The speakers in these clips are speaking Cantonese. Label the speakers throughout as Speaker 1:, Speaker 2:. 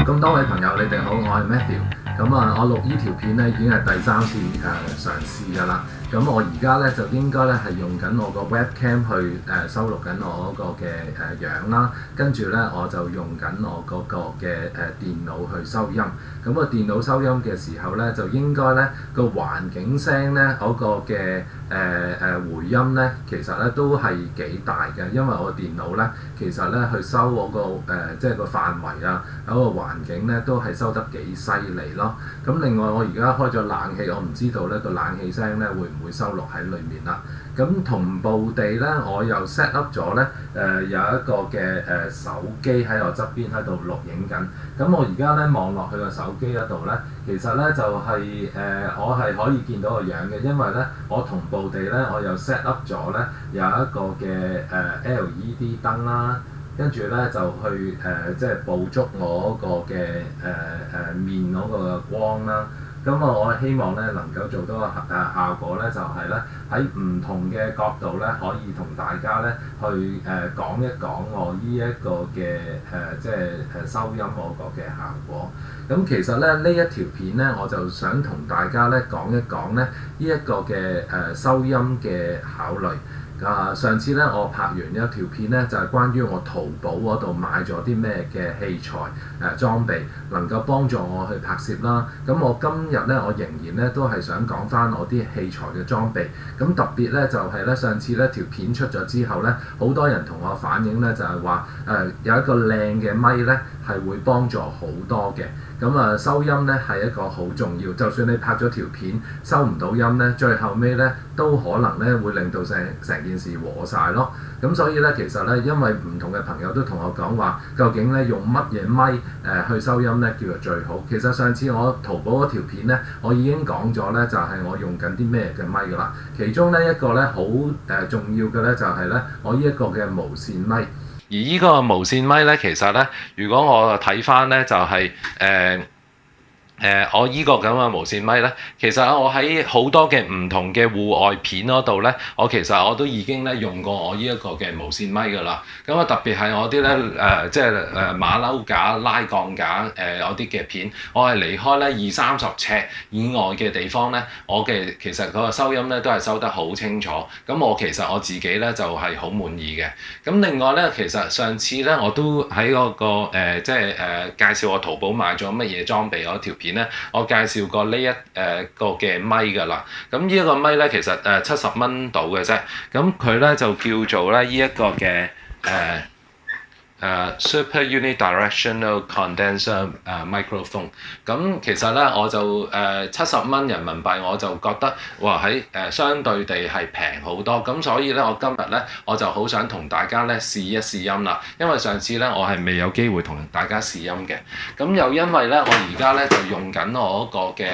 Speaker 1: 咁多位朋友，你哋好，我係 Matthew。咁我錄呢條片咧已經係第3次嘗試㗎啦。咁我而家咧就應該咧係用緊我個 webcam 去收錄緊我嗰個嘅樣啦。跟住咧我就用緊我嗰個嘅電腦去收音。咁個電腦收音嘅時候咧，就應該咧個環境聲咧嗰個嘅回音咧，其實咧都係幾大嘅，因為我電腦咧其實咧去收我個即係個範圍啊，嗰個環境咧都係收得幾犀利咯。咁另外我而家開咗冷氣，我唔知道咧個冷氣聲咧會唔會收錄喺裡面啦。咁同步地咧，我又 set up 咗咧有一個嘅手機喺我側邊喺度錄影緊。咁我而家咧望落去個手機嗰度咧，其實咧就係我係可以見到個樣嘅，因為咧我同步地咧我又 set up 咗咧有一個嘅LED 燈啦。跟住咧就去即係捕捉我嗰個嘅面嗰個光啦。咁我希望咧能夠做到個效果咧，就係咧喺唔同嘅角度咧，可以同大家咧去講一講我呢一個嘅即係收音嗰個嘅效果。咁其實咧呢一條片咧，我就想同大家咧講一講咧呢一個嘅收音嘅考慮。上次咧我拍完一條片咧，就係關於我淘寶嗰度買咗啲咩嘅器材裝備，能夠幫助我去拍攝啦。咁我今日咧，我仍然咧都係想講翻我啲器材嘅裝備。咁特別咧就係咧上次咧條片出咗之後咧，好多人同我反映咧就係話有一個靚嘅咪咧係會幫助好多嘅。咁收音咧係一個好重要，就算你拍咗條片收唔到音咧，最後尾咧都可能咧會令到成件事和晒咯。咁所以咧其實咧，因為唔同嘅朋友都同我講話，究竟咧用乜嘢咪去收音咧叫做最好？其實上次我淘寶嗰條片咧，我已經講咗咧，就係我用緊啲咩嘅咪㗎啦。其中咧一個咧好重要嘅咧就係咧我呢一個嘅無線咪。而呢個無線咪咧，其實咧，如果我睇翻咧，就係我依個咁嘅無線咪咧，其實我喺好多嘅唔同嘅戶外片嗰度咧，其實我都已經咧用過我呢一個嘅無線咪㗎啦。咁特別係我啲咧即係馬騮架、拉鋼架我啲嘅片，我係離開咧20-30尺以外嘅地方咧，我嘅其實嗰個收音咧都係收得好清楚。咁其實我自己咧就係好滿意嘅。咁另外咧，其實上次咧我都喺嗰個即係介紹我淘寶買咗乜嘢裝備嗰條片咧，我介紹過呢一個嘅咪㗎啦。咁呢一個咪咧，其實70蚊到嘅啫。咁佢咧就叫做咧呢一個嘅Super Unidirectional Condenser Microphone。咁其實咧我就70蚊人民幣，我就覺得哇喺相對地係平好多。咁所以咧我今日咧我就好想同大家咧試一試音啦。因為上次咧我係未有機會同大家試音嘅。咁又因為咧我而家咧就用緊我嗰個嘅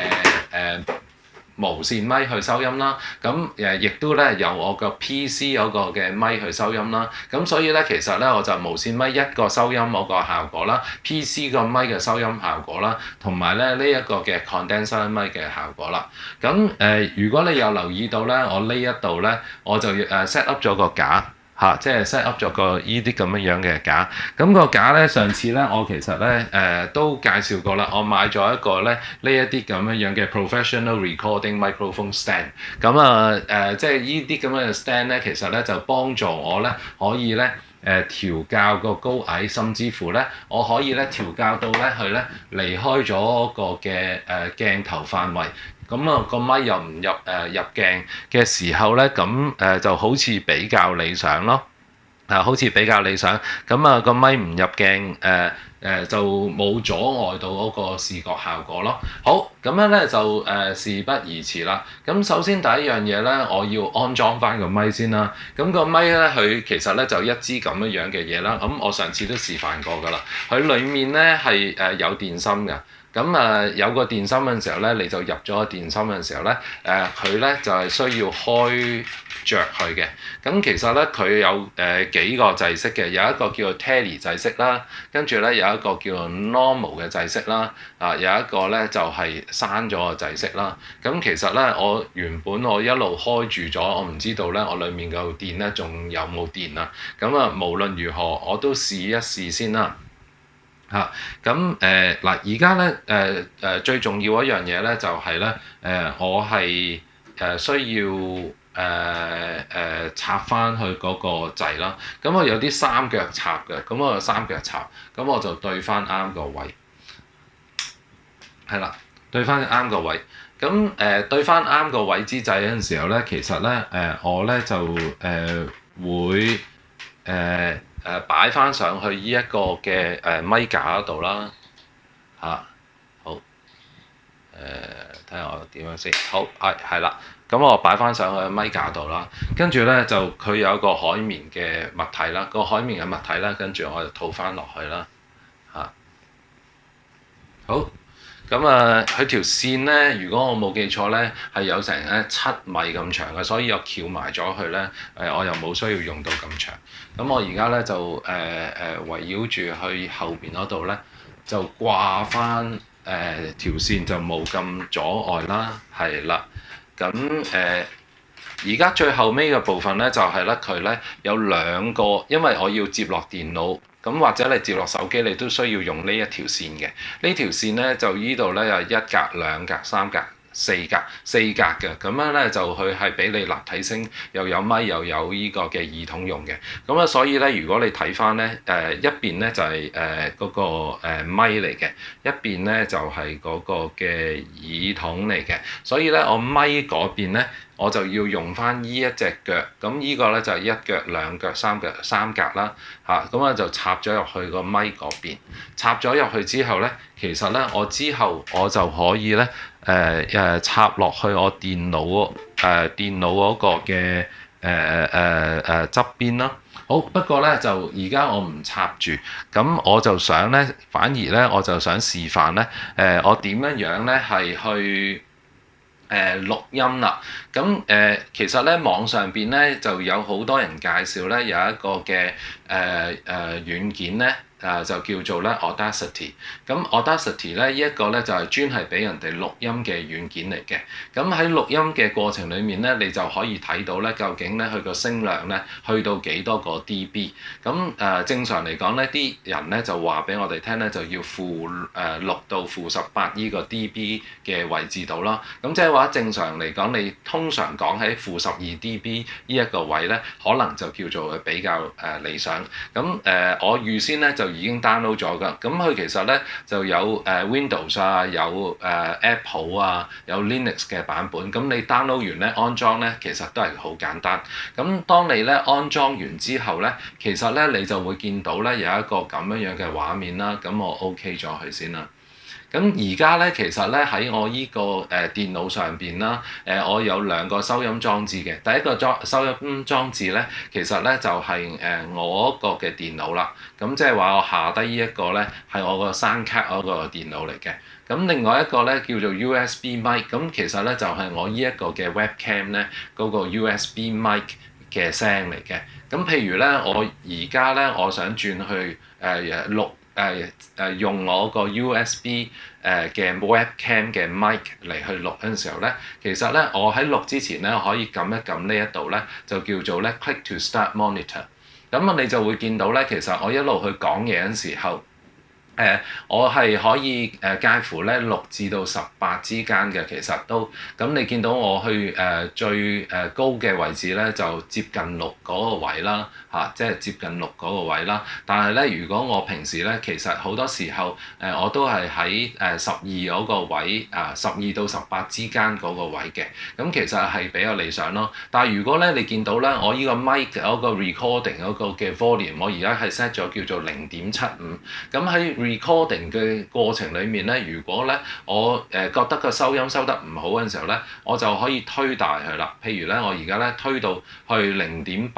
Speaker 1: 無線咪去收音啦。咁亦都咧由我個 PC 嗰個嘅咪去收音啦。咁所以咧其實咧我就無線咪一個收音嗰個效果啦， PC 個咪嘅收音效果啦，同埋咧呢一個嘅 condenser 咪嘅效果啦。咁如果你有留意到咧，我呢一度咧我就set up 咗個架。即係 set up 咗個依啲咁樣嘅架。咁個架咧，上次咧我其實咧都介紹過啦。我買咗一個咧呢一啲咁樣嘅 professional recording microphone stand。咁即係依啲咁樣嘅 stand 咧，其實咧就幫助我咧可以咧調校個高矮，甚至乎咧我可以咧調校到咧佢咧離開咗個嘅鏡頭範圍。咁個咪又唔入鏡嘅時候咧，咁就好似比較理想咯。好似比較理想。咁個咪唔入鏡就冇阻礙到嗰個視覺效果咯。好，咁樣咧就事不宜遲啦。咁首先第一樣嘢咧，我要安裝翻個咪先啦。咁個咪咧，佢其實咧就一支咁樣嘅嘢啦。咁我上次都示範過㗎啦。佢裡面咧係有電芯㗎。咁有個電芯嘅時候咧，你就入咗個電芯嘅時候咧，佢咧就係需要開着佢嘅。咁其實咧佢有幾個制式嘅，有一個叫做 Tele 制式啦，跟住咧有一個叫做 Normal 嘅制式啦，有一個咧就係閂咗個制式啦。咁其實咧原本我一路開住咗，我唔知道咧我裡面個電咧仲有冇電啊。咁無論如何我都試一試先啦。
Speaker 2: 嚇。咁嗱，而家咧最重要一樣嘢咧就係咧我係需要插翻去嗰個掣啦。咁我有啲三腳插嘅，咁我有三腳插，咁我就對翻啱個位，係啦，對翻啱個位。咁對翻啱個位之際嗰陣時候咧，其實咧我咧就會擺翻上去呢一個嘅咪架嗰度啦。嚇，好，睇下我點樣先。好，係啦。咁我擺翻上去咪架度啦，跟住咧就佢有個海綿嘅物體啦，個海綿嘅物體啦，跟住我就套翻落去啦。嚇，好。咁佢條線咧，如果我冇記錯咧，係有成7米咁長嘅，所以我翹埋咗佢咧，我又冇需要用到咁長。咁我而家咧就圍繞住去後邊嗰度咧，就掛翻條線就冇咁阻礙啦，係啦。咁而家最後尾嘅部分咧，就係咧佢咧有兩個，因為我要接落電腦。咁或者你接落手機，你都需要用呢一條線嘅。呢條線咧就依度咧有1格、2格、3格、4格、4格嘅。咁樣咧就佢係俾你立體聲，又有咪又有呢個嘅耳筒用嘅。咁啊，所以咧如果你睇翻咧一邊咧就係嗰個咪嚟嘅，一邊咧就係嗰個嘅耳筒嚟嘅。所以咧我咪嗰邊咧，我就要用翻依一隻腳，咁呢個咧就係1腳、2腳、3格啦。咁啊就插咗入去個咪嗰邊，插咗入去之後咧，其實咧我之後我就可以咧插落去我電腦嗰個嘅側邊啦。好，不過咧就而家我唔插住，咁我就想咧，反而咧我就想示範咧我點樣咧係去錄音啦。咁其實咧網上邊咧就有好多人介紹咧有一個嘅軟件咧就叫做咧 Audacity。咁 Audacity 咧呢一個咧就係專係俾人哋錄音嘅軟件嚟嘅。咁喺錄音嘅過程裡面咧，你就可以睇到咧究竟咧佢個聲量咧去到幾多個 dB。咁正常嚟講咧，啲人咧就話俾我哋聽咧就要-6到-18呢個 dB 嘅位置度啦。咁即係話正常嚟講，你通常講喺-12 dB 呢一個位咧，可能就叫做比較理想。咁我預先咧就已經 download 咗㗎。咁佢其實咧就有Windows 啊，有Apple 啊，有 Linux 嘅版本。咁你 download 完咧安裝咧，其實都係好簡單。咁當你咧安裝完之後咧，其實咧你就會見到咧有一個咁樣嘅畫面啦。咁我 OK 咗佢先啦。咁而家咧，其實咧喺我依個電腦上邊啦，我有2個收音裝置嘅。第一個收音裝置咧，其實咧就係我個嘅電腦啦。咁即係話我下低呢一個咧係我個聲卡嗰個電腦嚟嘅。咁另外一個咧叫做 USB mic，咁其實咧就係我呢一個嘅 webcam 咧嗰個 USB mic 嘅聲嚟嘅。咁譬如咧，我而家咧我想轉去錄。用我個 USB 嘅 webcam 嘅 mic 嚟去錄嗰陣時候咧，其實咧我喺錄之前咧可以撳一撳呢一度咧，就叫做咧 click to start monitor。咁你就會見到咧，其實我一路去講嘢嗰陣時候。我係可以介乎咧6至到18之間嘅，其實都咁你見到我去最高嘅位置咧就接近6嗰個位啦，即係接近6嗰個位啦。但係咧，如果我平時咧，其實好多時候我都係喺12嗰個位12到18之間嗰個位嘅，咁其實係比較理想咯。但係如果咧你見到咧，我呢個 mic 嗰個 recording 嗰個嘅 volume，我而家係 set 咗叫做0.75，咁喺recording 嘅過程裡面咧，如果咧我覺得個收音收得唔好嘅時候咧，我就可以推大佢啦。譬如咧，我而家咧推到去0.8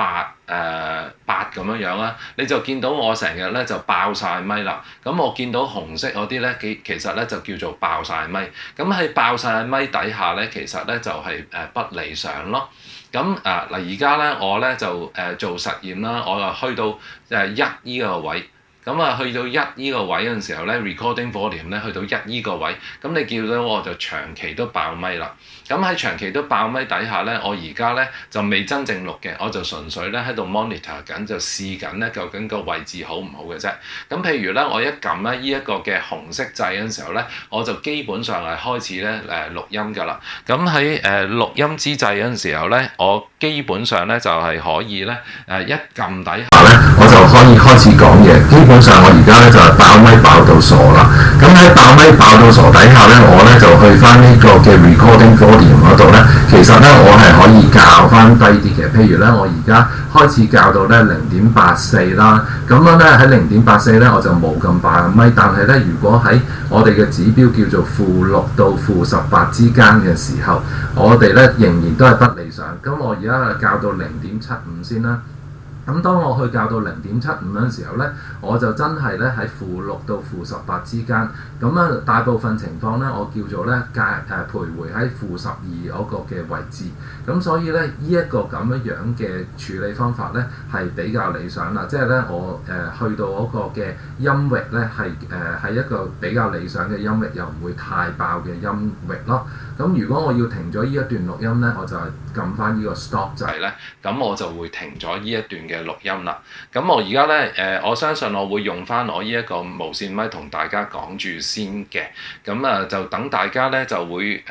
Speaker 2: 咁樣啦，你就見到我成日咧就爆晒咪啦。咁我見到紅色嗰啲咧，其實咧就叫做爆晒咪。咁喺爆晒咪底下咧，其實咧就係不理想咯。咁而家咧我咧就做實驗啦，我就去到1呢個位。咁啊去到1呢個位嗰陣時候咧 recording volume 咧去到1呢個位，咁你見到我就長期都爆咪啦。咁喺長期都爆咪底下咧，我而家咧就未真正錄嘅，我就純粹咧喺度 monitor 緊，就試緊咧究竟個位置好唔好嘅啫。咁譬如咧，我一撳咧呢一個嘅紅色掣嗰陣時候咧，我就基本上係開始咧錄音㗎啦。咁喺錄音之際嗰陣時候咧，我基本上咧就係可以咧一撳底下咧，
Speaker 1: 我就可以開始講嘢。基本上我而家咧就係爆咪爆到傻啦。咁喺爆咪爆到傻底下咧，我咧就去翻呢個嘅 recording volume 嗰度咧，其實咧我係可以校翻低啲嘅。譬如咧，我而家開始校到咧0.84啦，咁樣咧喺0.84咧我就冇咁爆咪，但係咧如果喺我哋嘅指標叫做-6到-18之間嘅時候，我哋咧仍然都係不理想。咁我而家校到0.75先啦。咁當我去校到0.75嗰陣時候咧，我就真係咧喺-6到-18之間。咁啊，大部分情況咧，我叫做咧徘徊喺-12嗰個嘅位置。咁所以咧，呢一個咁樣嘅處理方法咧係比較理想啦。即係咧，我去到嗰個嘅音域咧係一個比較理想嘅音域，又唔會太爆嘅音域咯。咁如果我要停咗呢一段錄音咧，我就係撳翻呢個 stop 掣咧，咁我就會停咗呢一段嘅錄音啦。咁我而家咧我相信我會用翻我呢一個無線咪同大家講住先嘅。咁啊就等大家咧就會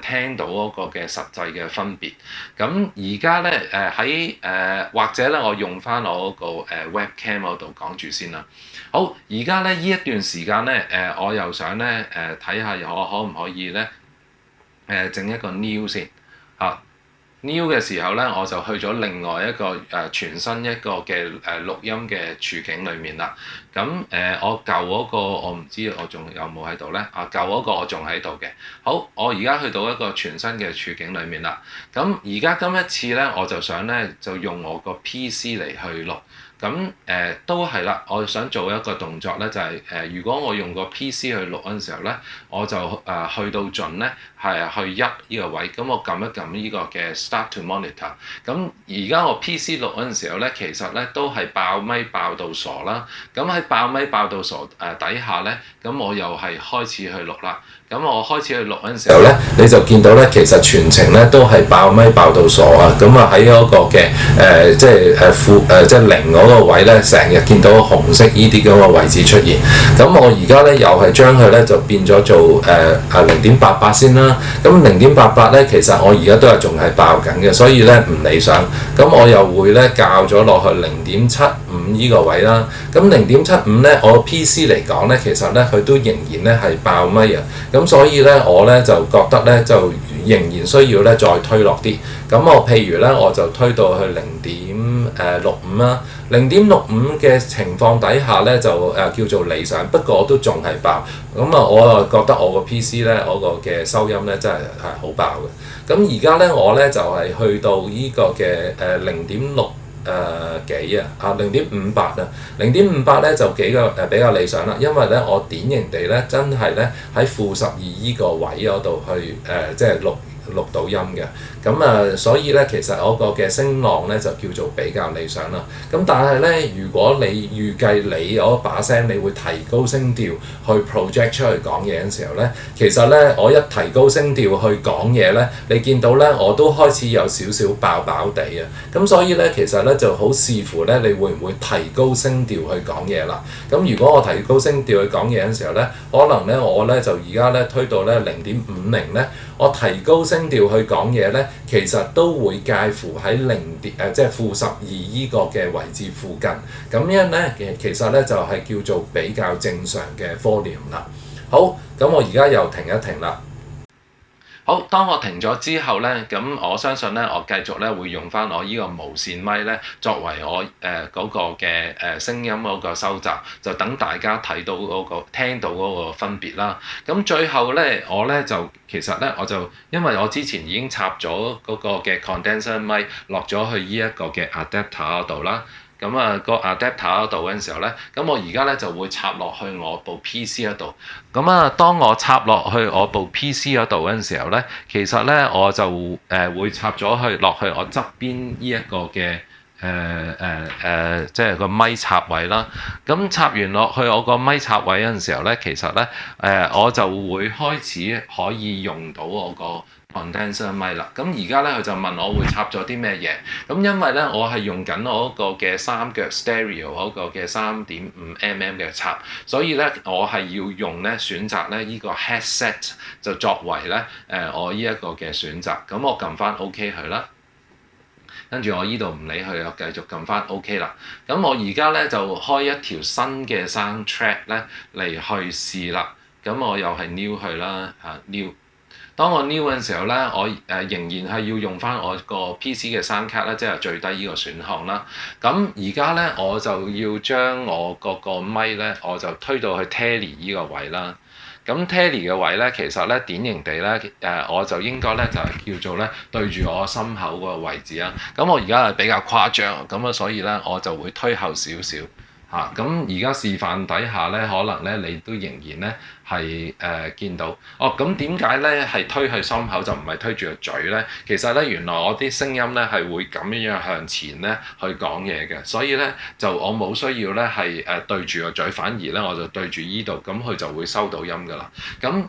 Speaker 1: 聽到嗰個嘅實際嘅分別。咁而家咧喺或者咧我用翻我嗰個webcam 嗰度講住先啦。好，而家咧呢一段時間咧我又想咧睇下我可唔可以咧整一個 new 先嚇。new 嘅時候咧，我就去咗另外一個全新一個嘅錄音嘅處境裏面啦。咁我舊嗰個我唔知我仲有冇喺度咧。舊嗰個我仲喺度嘅。好，我而家去到一個全新嘅處境裏面啦。咁而家今一次咧，我就想咧就用我個 PC 嚟去錄。咁都係啦，我想做一個動作咧，就係如果我用個 PC 去錄嗰陣時候咧，我就去到盡咧係去1呢個位，咁我撳一撳呢個嘅 Start to Monitor。咁而家我 PC 錄嗰陣時候咧，其實咧都係爆咪爆到傻啦。咁喺爆咪爆到傻底下咧，咁我又係開始去錄啦。咁我開始去錄嗰陣時候咧，你就見到咧，其實全程咧都係爆咪爆到傻啊！咁啊喺嗰個嘅即係即係0嗰個位咧，成日見到紅色呢啲咁嘅位置出現。咁我而家咧又係將佢咧就變咗做0.88先啦。咁0.88咧，其實我而家都係仲係爆緊嘅，所以咧唔理想。咁我又會咧校咗落去0.75呢個位啦。咁0.75咧，我 PC 嚟講咧，其實咧佢都仍然咧係爆咪啊。咁所以咧，我咧就覺得咧就仍然需要咧再推落啲。咁我譬如咧，我就推到去0.65啦。0.65嘅情況底下咧就叫做理想，不過都仲係爆。咁啊，我啊覺得我個 PC 咧，我個嘅收音咧真係好爆嘅。咁而家咧，我咧就係去到呢個嘅0.6幾0.58啊，0.58咧就比較理想啦，因為咧我典型地咧真係咧喺-12依個位嗰度去即係錄到音嘅。咁所以咧其實我個嘅聲浪咧就叫做比較理想啦。咁但係咧，如果你預計你嗰把聲你會提高聲調去 project 出去講嘢嘅時候咧，其實咧我一提高聲調去講嘢咧，你見到咧我都開始有少少爆地啊。咁所以咧其實咧就好視乎咧你會唔會提高聲調去講嘢啦。咁如果我提高聲調去講嘢嘅時候咧，可能咧我咧就而家咧推到咧0.50咧，我提高聲調去講嘢咧，其實都會介乎喺即係-12依個嘅位置附近。咁樣咧其實咧就係叫做比較正常嘅 volume 啦。好，咁我而家又停一停啦。好，當我停咗之後咧，咁我相信咧，我繼續咧會用翻我呢個無線咪咧作為我嗰個嘅聲音嗰個收集，就等大家睇到嗰個聽到嗰個分別啦。咁最後咧，我咧就其實咧我就因為我之前已經插咗嗰個嘅 condenser 咪落咗去呢一個嘅 adapter 嗰度啦。咁個 adapter 嗰度嗰陣時候咧，咁我而家咧就會插落去我部 PC 嗰度。咁當我插落去我部 PC 嗰度嗰陣時候咧，其實咧我就會插咗落去我側邊呢一個嘅
Speaker 2: 即係個咪插位啦。咁插完落去我個咪插位嗰陣時候咧，其實咧我就會開始可以用到我個 condenser 咪啦。咁而家咧佢就問我會插咗啲咩嘢？咁因為咧我係用緊我嗰個嘅三腳 stereo 嗰個嘅3.5mm 嘅插，所以咧我係要用咧選擇咧呢個 headset 就作為咧我呢一個嘅選擇。咁我撳翻 OK 佢啦。跟住我依度唔理佢，我繼續撳翻 OK 啦。咁我而家咧就開一條新嘅 sound track 咧嚟去試啦。咁我又係 new 佢啦，new。當我 new 嘅時候咧，我仍然係要用翻我個 PC 嘅 sound card 咧，即係最低呢個選項啦。咁而家咧我就要將我嗰個咪咧，我就推到去 Tele 呢個位啦。咁 Tele 嘅位咧，其實咧典型地咧我就應該咧就係叫做咧對住我心口嗰個位置啦。咁我而家係比較誇張，咁啊所以咧我就會推後少少嚇。咁而家示範底下咧，可能咧你都仍然咧係見到哦。咁點解咧係推去心口就唔係推住個嘴咧？其實咧原來我啲聲音咧係會咁樣向前咧去講嘢嘅，所以咧就我冇需要咧係對住個嘴，反而咧我就對住依度，咁佢就會收到音㗎啦。咁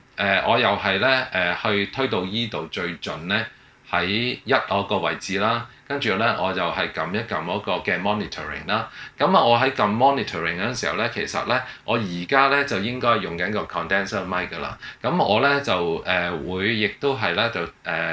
Speaker 2: 我又係咧去推到依度最盡咧喺我個位置啦。跟住咧，我就係撳一撳嗰個嘅 monitoring 啦。咁啊，我喺撳 monitoring 嗰陣時候咧，其實咧，我而家咧就應該用緊個 condenser mic 㗎啦。咁我咧就會，亦都係咧就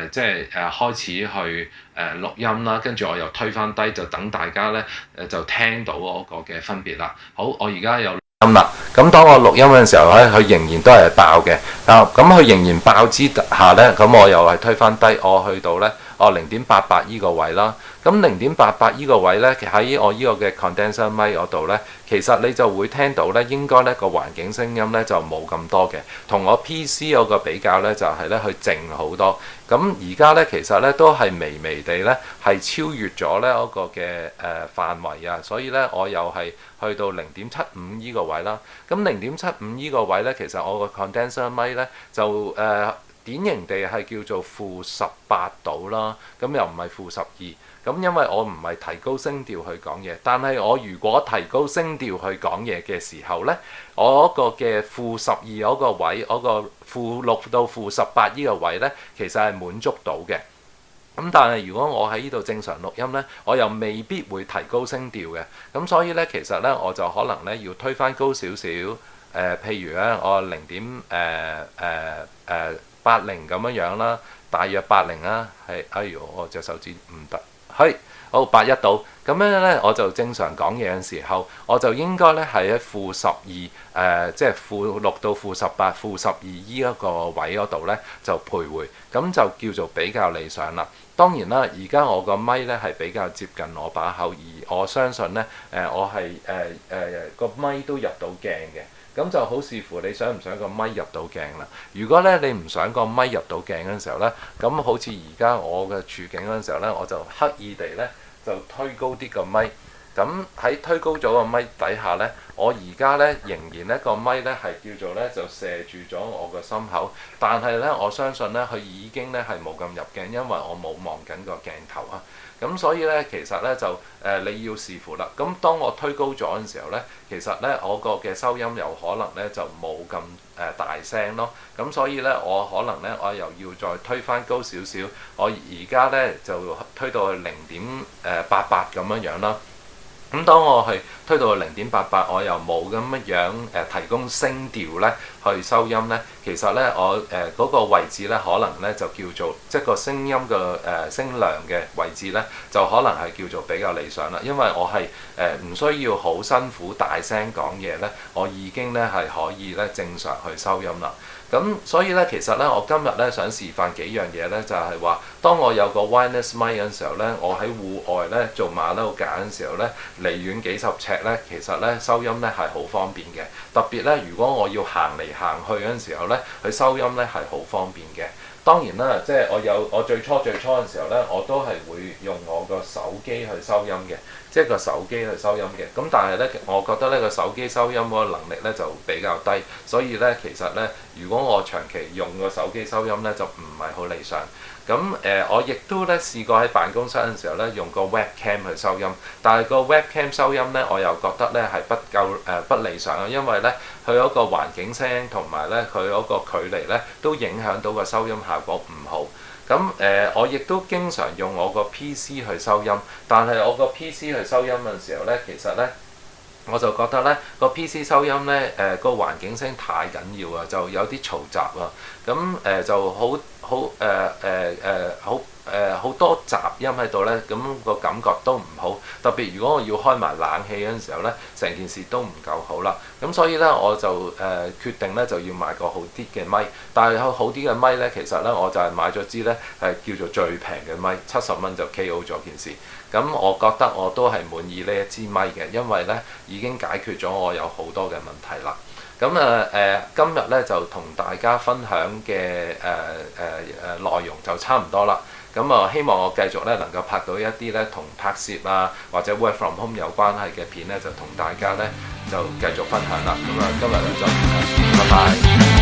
Speaker 2: 即係開始去錄音啦。跟住我又推返低，就等大家咧就聽到嗰個嘅分別啦。好，我而家有音啦。咁當我錄音嘅時候咧，佢仍然都係爆嘅。咁佢仍然爆之下咧，咁我又係推返低，我去到咧。0.88依個位啦，咁0.88依個位咧，喺我依個嘅 condenser mic 嗰度咧，其實你就會聽到咧，應該咧個環境聲音咧就冇咁多嘅，同我 PC 嗰個比較咧就係咧佢靜好多。咁而家咧其實咧都係微微地咧係超越咗咧嗰個嘅範圍啊，所以咧我又係去到0.75依個位啦。咁0.75依個位咧，其實我個 condenser mic 咧就典型地係叫做-18度啦，咁又唔係-12，咁因為我唔係提高聲調去講嘢，但係我如果提高聲調去講嘢嘅時候呢，我嗰個嘅-12嗰個位，嗰個-6到-18呢個位呢，其實係滿足到嘅。咁但係如果我喺呢度正常錄音呢，我又未必會提高聲調嘅，咁所以呢，其實呢，我就可能呢要推返高少少，譬如呢，我80咁樣啦，大約80啦，係，我隻手指唔得，係，好81度，咁樣咧我就正常講嘢嘅時候，我就應該咧係喺-12，即係-6到-18、-12依一個位嗰度咧就徘徊，咁就叫做比較理想啦。當然啦，而家我個咪咧係比較接近我把口，而我相信咧我係個咪都入到鏡嘅。咁就好視乎你想唔想個咪入到鏡啦。如果咧你唔想個咪入到鏡嗰陣時候咧，咁好似而家我嘅處境嗰陣時候咧，我就刻意地咧就推高啲個咪。咁喺推高咗個咪底下咧，我而家咧仍然咧個咪咧係叫做咧就射住咗我個心口，但係咧我相信咧佢已經咧係冇咁入鏡，因為我冇望緊個鏡頭啊。咁所以咧，其實咧就你要視乎啦。咁當我推高咗嗰陣時候咧，其實咧我個嘅收音有可能咧就冇咁大聲咯。咁所以咧我可能咧我又要再推返高少少。我而家咧就推到去0.88咁樣啦。咁當我係推到去0.88，我又冇咁樣提供聲調咧去收音咧，其實咧我嗰個位置咧可能咧就叫做即係個聲音嘅聲量嘅位置咧，就可能係叫做比較理想啦。因為我係唔需要好辛苦大聲講嘢咧，我已經咧係可以咧正常去收音啦。咁所以咧，其實咧，我今日咧想示範幾樣嘢咧，就係話，當我有個 wireless mic 嘅時候咧，我喺戶外咧做馬騮架嘅時候咧，離遠幾十尺咧，其實咧收音咧係好方便嘅。特別咧，如果我要行嚟行去嗰陣時候咧，佢收音咧係好方便嘅。當然啦，即係我最初嘅時候咧，我都係會用我個手機去收音嘅。即係個手機去收音嘅。咁但係呢，我覺得呢個手機收音嗰個能力呢就比較低，所以呢，其實呢，如果我長期用個手機收音呢，就唔係好理想。咁我亦都咧試過喺辦公室嘅時候咧，用個 webcam 去收音，但係個 webcam 收音咧，我又覺得咧係不理想啊，因為咧佢嗰個環境聲同埋咧佢嗰個距離咧都影響到個收音效果唔好。咁我亦都經常用我個 PC 去收音，但係我個 PC 去收音嘅時候咧，其實咧我就覺得咧個 PC 收音咧個環境聲太緊要啊，就有啲嘈雜啊，咁就好多雜音喺度呢，咁個感覺都唔好。特別如果我要開埋冷氣嗰陣時候呢，成件事都唔夠好啦。咁所以呢，我就決定呢就要買個好啲嘅咪。但係好啲嘅咪呢，其實呢，我就係買咗支呢係叫做最平嘅咪，70蚊就 KO 咗件事。咁我覺得我都係滿意呢一支咪嘅，因為呢已經解決咗我有好多嘅問題啦。咁今日咧就同大家分享嘅內容就差唔多啦。咁希望我繼續咧能夠拍到一啲咧同拍攝啊或者 work from home 有關係嘅片咧，就同大家咧就繼續分享啦。咁今日就再見啦，拜拜。